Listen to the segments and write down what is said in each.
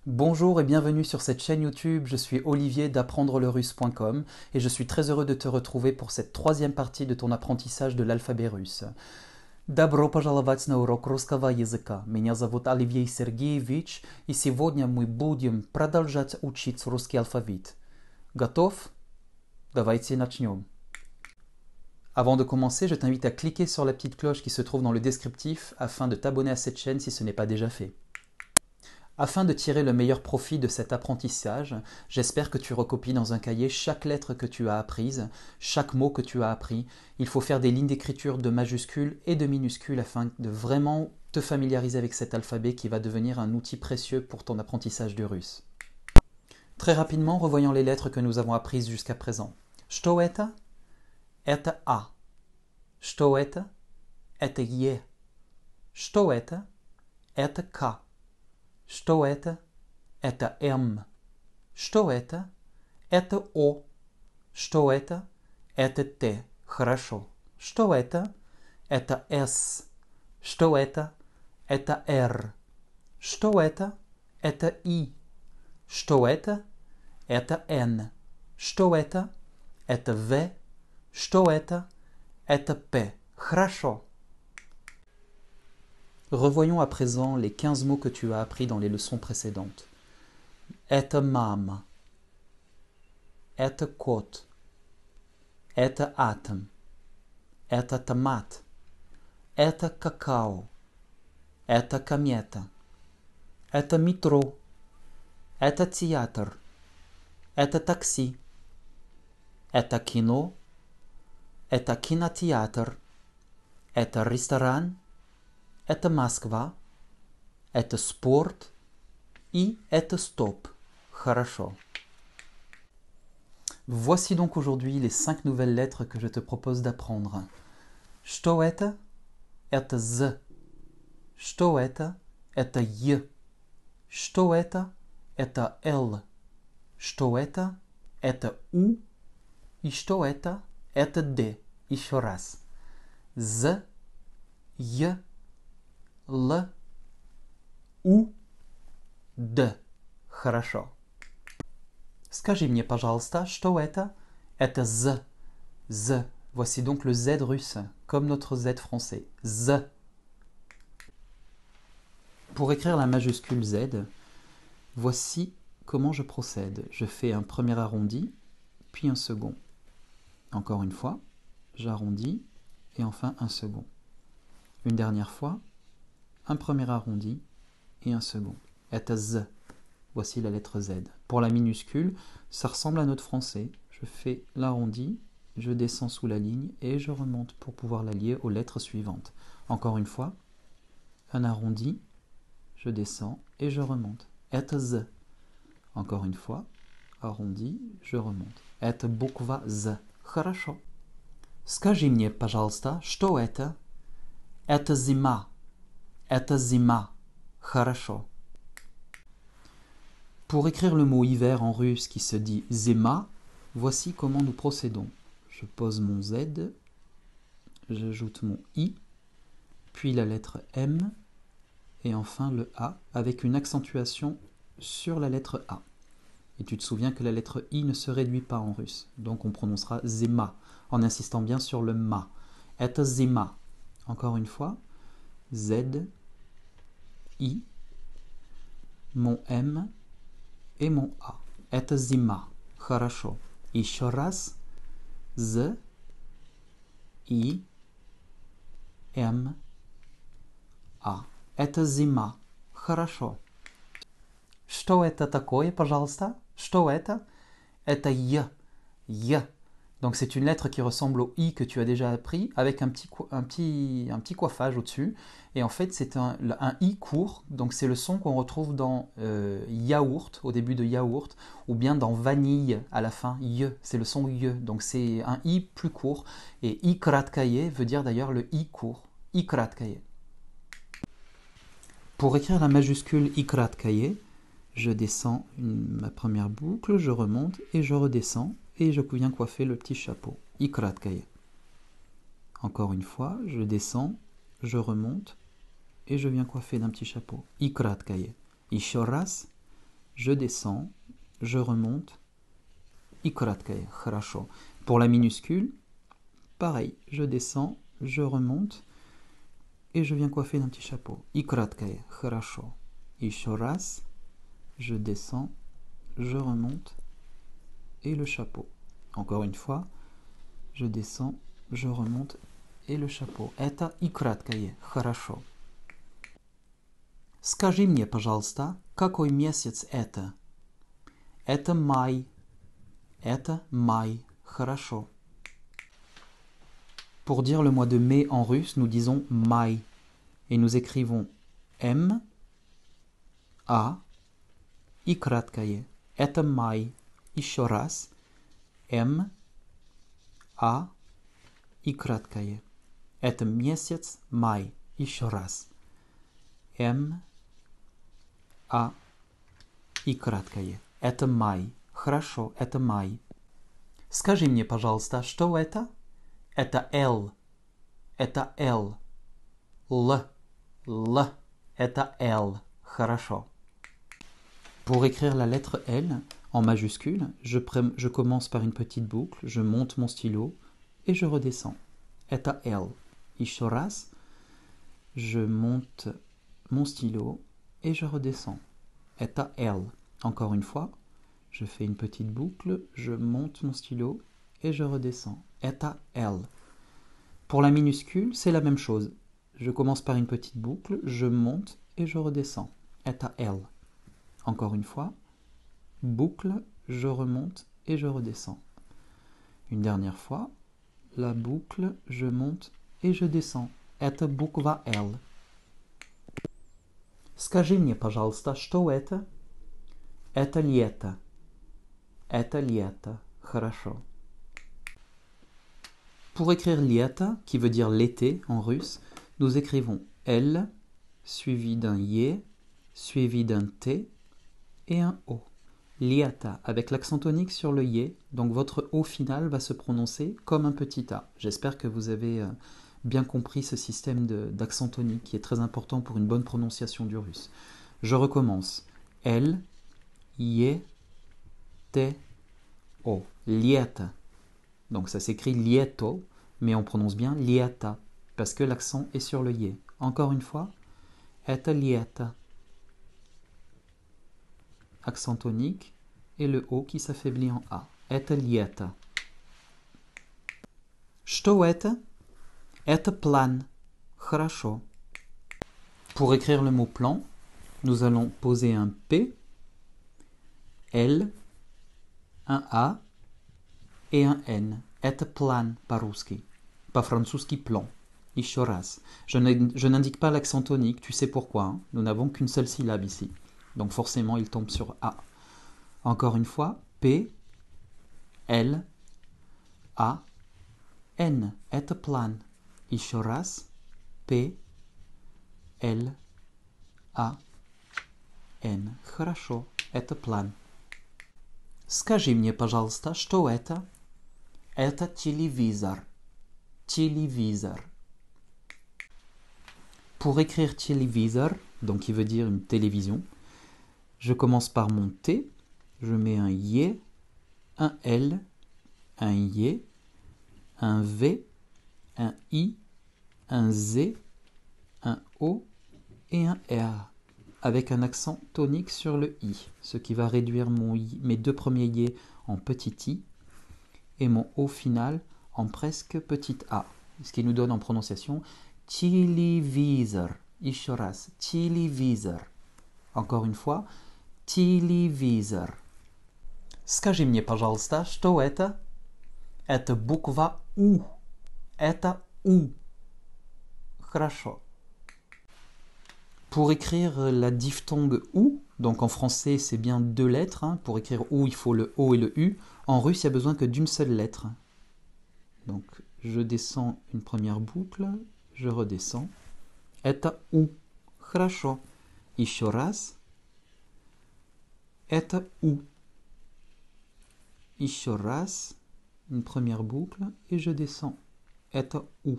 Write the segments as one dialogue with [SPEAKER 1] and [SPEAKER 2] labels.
[SPEAKER 1] Bonjour et bienvenue sur cette chaîne YouTube, je suis Olivier d'apprendrelerusse.com et je suis très heureux de te retrouver pour cette troisième partie de ton apprentissage de l'alphabet russe. Добро пожаловать на урок русского языка. Меня зовут Оливьей Сергеевич, и сегодня мы будем продолжать учить русский алфавит. Готов? Давайте начнем. Avant de commencer, je t'invite à cliquer sur la petite cloche qui se trouve dans le descriptif afin de t'abonner à cette chaîne si ce n'est pas déjà fait. Afin de tirer le meilleur profit de cet apprentissage, j'espère que tu recopies dans un cahier chaque lettre que tu as apprise, chaque mot que tu as appris. Il faut faire des lignes d'écriture de majuscules et de minuscules afin de vraiment te familiariser avec cet alphabet qui va devenir un outil précieux pour ton apprentissage du russe. Très rapidement, revoyons les lettres que nous avons apprises jusqu'à présent. Что это? Это A. Что это? Это Е. Что это? Это К. Что это? Это М. Что это? Это О. Что это? Это Т. Хорошо. Что это? Это С. Что это? Это Р. Что это? Это И. Что это? Это Н. Что это? Это В. Что это? Это П. Хорошо. Revoyons à présent les 15 mots que tu as appris dans les leçons précédentes. Это мама. Это кот. Это атом. Это томат. Это какао. Это комета. Это метро. Это театр. Это такси. Это кино. Это кинотеатр. Это ресторан. Это Москва, это спорт и это стоп. Хорошо. Voici donc aujourd'hui les 5 nouvelles lettres que je te propose d'apprendre. Что это? Это Z. Что это? Это Й. Что это? Это Л. Что это? Это У. И что это? Это Д. Еще раз. Z, J, Л, У, Д. Хорошо. Скажи мне, пожалуйста, что это? Это Z. Z. Voici donc le Z russe, comme notre Z français. Z. Pour écrire la majuscule Z, voici comment je procède. Je fais un premier arrondi, puis un second. Encore une fois, j'arrondis, et enfin un second. Une dernière fois, un premier arrondi et un second. Это Z. Voici la lettre Z. Pour la minuscule, ça ressemble à notre français. Je fais l'arrondi, je descends sous la ligne et je remonte pour pouvoir la lier aux lettres suivantes. Encore une fois, un arrondi, je descends et je remonte. Это Z. Encore une fois, arrondi, je remonte. Это буква Z. Хорошо. Скажи мне, пожалуйста, что это? Это зима. Это зима. Хорошо. Pour écrire le mot hiver en russe qui se dit zima, voici comment nous procédons. Je pose mon Z, j'ajoute mon I, puis la lettre M, et enfin le A, avec une accentuation sur la lettre A. Et tu te souviens que la lettre I ne se réduit pas en russe, donc on prononcera zima, en insistant bien sur le ma. Это zima. Encore une fois, Z, I, mon M et mon A. Это зима. Хорошо. Еще раз. Z, I, M, A. Это зима. Хорошо. Что это такое, пожалуйста? Что это? Это Й. Й. Donc c'est une lettre qui ressemble au I que tu as déjà appris avec un petit coiffage au-dessus. Et en fait c'est un I court, donc c'est le son qu'on retrouve dans yaourt, au début de yaourt, ou bien dans vanille à la fin, Y, c'est le son Y. Donc c'est un I plus court. Et I kratkaye veut dire d'ailleurs le I court. I kratkaye. Pour écrire la majuscule I kratkaye, je descends ma première boucle, je remonte et je redescends. Et je viens coiffer le petit chapeau. I kratkaye. Encore une fois, je descends, je remonte et je viens coiffer d'un petit chapeau. I kratkaye. Еще раз. je descends, je remonte. И краткое, хорошо. Pour la minuscule, pareil, je descends, je remonte et je viens coiffer d'un petit chapeau. И краткое, хорошо. Еще раз, je descends, je remonte et le chapeau. Encore une fois, je descends, je remonte et le chapeau. Это и краткое, хорошо. Скажи мне, пожалуйста, какой месяц это? Это май. Это май. Хорошо. Pour dire le mois de mai en russe, nous disons mai. Et nous écrivons M, A, и краткое. Это май. Еще раз. M, A, и краткое. Это месяц май. Еще раз. M, A, и краткое. Это май. Хорошо, это май. Скажи мне, пожалуйста, что это? Это L. Это L. L. L. Это L. Хорошо. Pour écrire la lettre L en majuscule, je commence par une petite boucle, je monte mon stylo et je redescends. Это L. Еще раз. Je monte mon stylo et je redescends. Это L. Encore une fois, je fais une petite boucle, je monte mon stylo et je redescends. Это L. Pour la minuscule, c'est la même chose. Je commence par une petite boucle, je monte et je redescends. Это L. Encore une fois, boucle, je remonte et je redescends. Une dernière fois, la boucle, je monte et je descends. Это буква L. Скажи мне, пожалуйста, что это? Это лето. Это лето. Хорошо. Pour écrire lieta, qui veut dire l'été en russe, nous écrivons L, suivi d'un Y, suivi d'un T et un O. Lieta, avec l'accent tonique sur le Y, donc votre O final va se prononcer comme un petit A. J'espère que vous avez bien compris ce système d'accent tonique qui est très important pour une bonne prononciation du russe. Je recommence. L, Y, T, O. Lieta. Donc ça s'écrit lieto, mais on prononce bien lieta, parce que l'accent est sur le Y. Encore une fois, это lieta. Accent tonique et le O qui s'affaiblit en A. Это lieta. Что это? Это план. Хорошо. Pour écrire le mot plan, nous allons poser un P, L, un A et un N. Это план по-русски. По-французски plan. Еще раз. Je n'indique pas l'accent tonique, tu sais pourquoi. Hein. Nous n'avons qu'une seule syllabe ici. Donc forcément, il tombe sur A. Encore une fois, P, L, A, N. Это план. Еще раз. P, L, A, N. Хорошо. Это план. Скажи мне, пожалуйста, что это? Это телевизор. Téléviseur. Pour écrire téléviseur, donc qui veut dire une télévision, je commence par mon T, je mets un Y, un L, un Y, un V, un I, un Z, un O et un R, avec un accent tonique sur le I, ce qui va réduire mes deux premiers Y en petit I et mon O final en presque petit A, ce qui nous donne en prononciation téléviseur. Еще раз. Téléviseur. Encore une fois, téléviseur. Скажи мне, пожалуйста, что это? Это буква У. Это У. Хорошо. Pour écrire la diphtongue OU, donc en français c'est bien deux lettres, hein. Pour écrire OU il faut le O et le U. En russe il n'y a besoin que d'une seule lettre. Donc je descends une première boucle, je redescends. Это У. Хорошо. Еще раз. Это У. Еще раз. Une première boucle et je descends. Это U.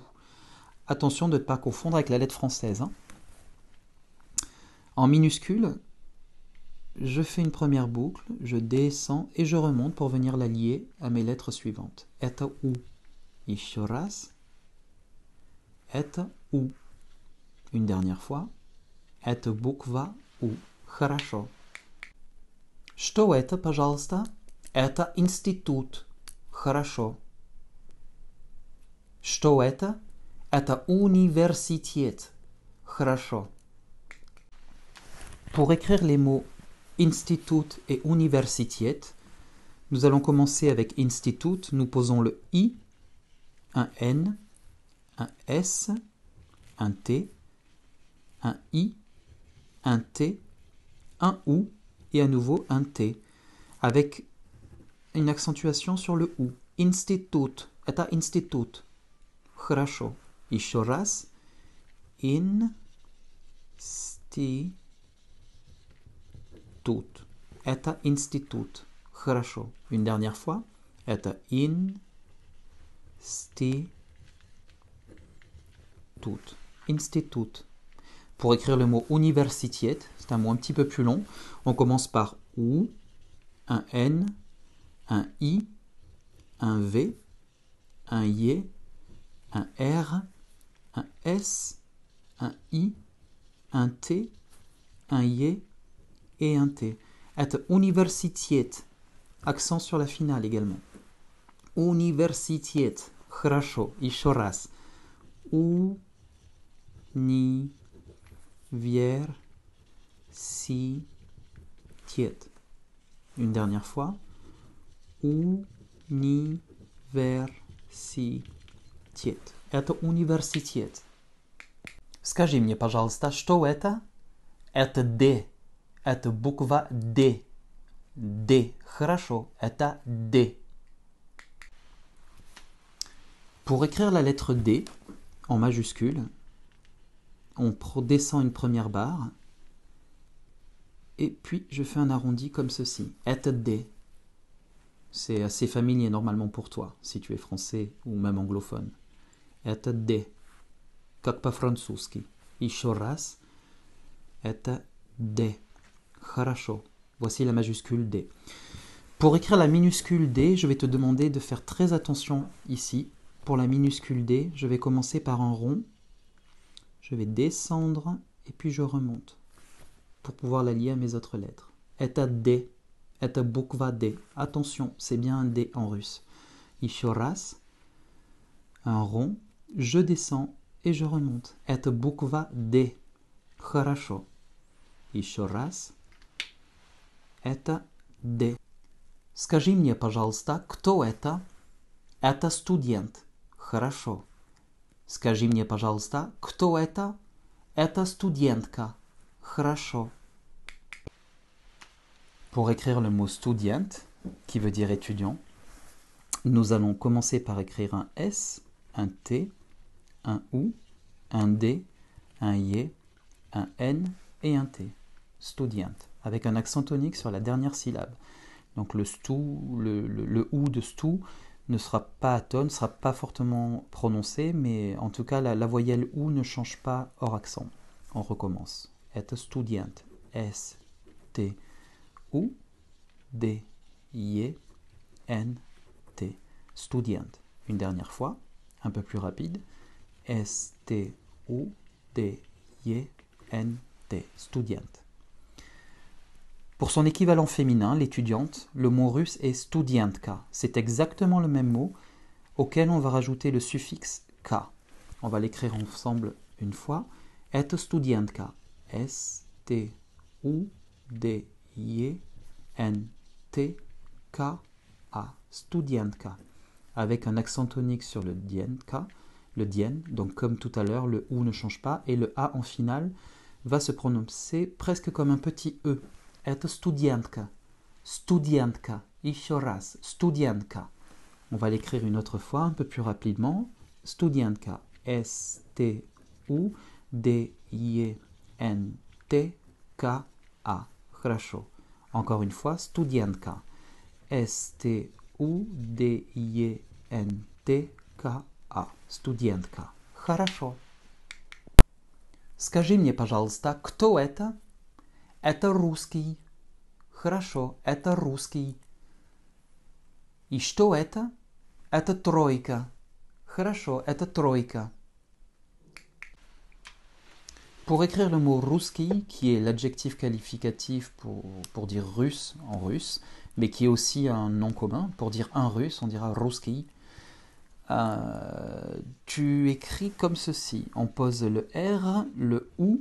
[SPEAKER 1] Attention de ne pas confondre avec la lettre française. Hein. En minuscule, je fais une première boucle, je descends et je remonte pour venir la lier à mes lettres suivantes. Это U. Еще раз. Это U. Une dernière fois. Это буква U. Хорошо. Что это, пожалуйста? Это институт. Хорошо. Что это? Это университет. Хорошо. Pour écrire les mots institut et universität, nous allons commencer avec institut. Nous posons le I, un N, un S, un T, un I, un T, un OU et à nouveau un T, avec une accentuation sur le OU. Institut. Это институт. Хорошо. Еще раз. Институт. Это институт. Хорошо. Une dernière fois. Это институт. Institut. Pour écrire le mot universität, c'est un mot un petit peu plus long. On commence par OU, un N, un I, un V, un Y, un R, un S, un I, un T, un Y et un T. Это университет. Accent sur la finale également. Университет. Хорошо. Еще раз. Universität. Une dernière fois. Университет. Это университет. Скажи мне, пожалуйста, что это? Это D. Это буква D. D. Хорошо. Это D. Pour écrire la lettre D en majuscule, on descend une première barre et puis je fais un arrondi comme ceci. Это D. C'est assez familier normalement pour toi, si tu es français ou même anglophone. Это D. Как по-французски. Еще раз. Это D. Хорошо. Voici la majuscule D. Pour écrire la minuscule D, je vais te demander de faire très attention ici. Pour la minuscule D, je vais commencer par un rond. Je vais descendre et puis je remonte pour pouvoir la lier à mes autres lettres. Это D. Это буква D. Attention, c'est bien un D en russe. Еще раз. Un rond. Je descends et je remonte. Это буква D. Хорошо. Еще раз. Это D. Скажи мне, пожалуйста, кто это? Это студент. Хорошо. Скажи мне, пожалуйста, кто это? Это студентка. Хорошо. Pour écrire le mot student, qui veut dire étudiant, nous allons commencer par écrire un S, un T, un U, un D, un Y, un N et un T. Student, avec un accent tonique sur la dernière syllabe. Donc le OU de stu ne sera pas atone, ne sera pas fortement prononcé, mais en tout cas la voyelle OU ne change pas hors accent. On recommence. Это студент. S, T, U, D, Y, N, T. Student. Une dernière fois, un peu plus rapide. S, T, U, D, Y, N, T. Student. Pour son équivalent féminin, l'étudiante, le mot russe est studientka. C'est exactement le même mot auquel on va rajouter le suffixe ka. On va l'écrire ensemble une fois. Это студентка. S, T, U, D, Y, N, T, K, A. Studientka. Avec un accent tonique sur le dienka, le dien. Donc comme tout à l'heure, le U ne change pas et le A en finale va se prononcer presque comme un petit E. Это студентка. Studientka. Еще раз. Studientka. On va l'écrire une autre fois, un peu plus rapidement. Studientka. S, T, U, D, Y, N, T, K, A. Хорошо. Encore une fois. Studientka. S, T, U, D, Y, N, T, K, A. Studientka. Хорошо. Скажи мне, пожалуйста, кто это? Это русский. Хорошо, это русский. И что это? Это тройка. Хорошо, это тройка. Pour écrire le mot русский, qui est l'adjectif qualificatif pour dire russe en russe, mais qui est aussi un nom commun, pour dire un russe, on dira русский. Tu écris comme ceci. On pose le R, le OU,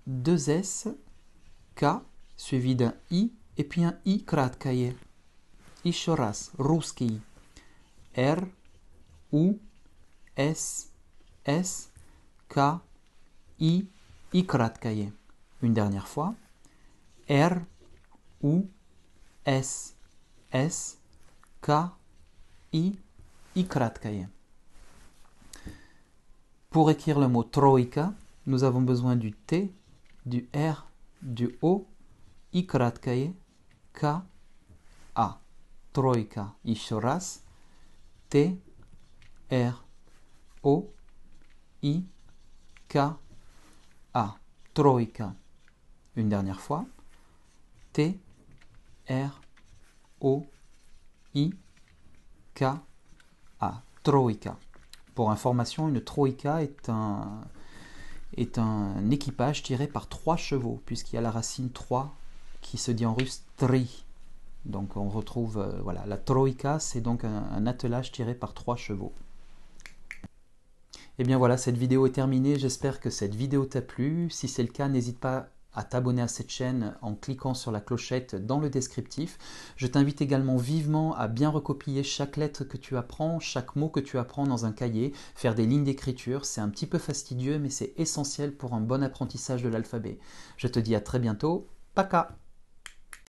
[SPEAKER 1] deux S, K, suivi d'un I, et puis un I краткое. Еще раз. Русский. R, U, S, S, K, I краткое. Une dernière fois. R, U, S, S, K, I краткое. Pour écrire le mot тройка, nous avons besoin du T, du R, du O, I краткое, K, A. Тройка. Еще раз. T, R, O, I, K, A. Тройка. Une dernière fois. T, R, O, I, K, A. Troïka. Pour information, une troïka est un équipage tiré par 3 chevaux, puisqu'il y a la racine 3 qui se dit en russe tri. Donc on retrouve, voilà, la troïka, c'est donc un attelage tiré par 3 chevaux. Et bien voilà, cette vidéo est terminée. J'espère que cette vidéo t'a plu. Si c'est le cas, n'hésite pas à t'abonner à cette chaîne en cliquant sur la clochette dans le descriptif. Je t'invite également vivement à bien recopier chaque lettre que tu apprends, chaque mot que tu apprends dans un cahier, faire des lignes d'écriture. C'est un petit peu fastidieux, mais c'est essentiel pour un bon apprentissage de l'alphabet. Je te dis à très bientôt. Paka!